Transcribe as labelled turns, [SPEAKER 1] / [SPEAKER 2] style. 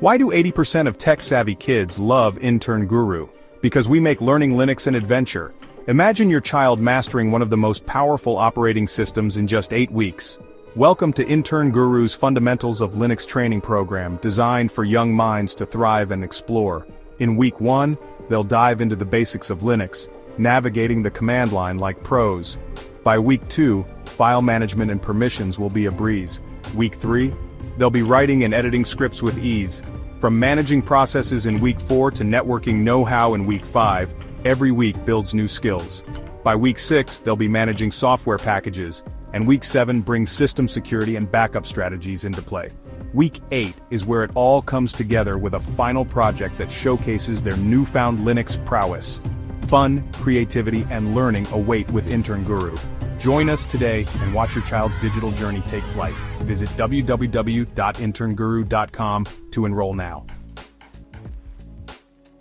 [SPEAKER 1] Why do 80% of tech-savvy kids love Intern-Guru? Because we make learning Linux an adventure. Imagine your child mastering one of the most powerful operating systems in just 8 weeks. Welcome to Intern-Guru's Fundamentals of Linux training program, designed for young minds to thrive and explore. In week 1, they'll dive into the basics of Linux, navigating the command line like pros. By week 2, file management and permissions will be a breeze. Week 3, they'll be writing and editing scripts with ease. From managing processes in week 4 to networking know-how in week 5, every week builds new skills. By week 6, they'll be managing software packages, and week 7 brings system security and backup strategies into play. Week 8 is where it all comes together with a final project that showcases their newfound Linux prowess. Fun, creativity, and learning await with Intern-Guru. Join us today and watch your child's digital journey take flight. Visit www.internguru.com to enroll now.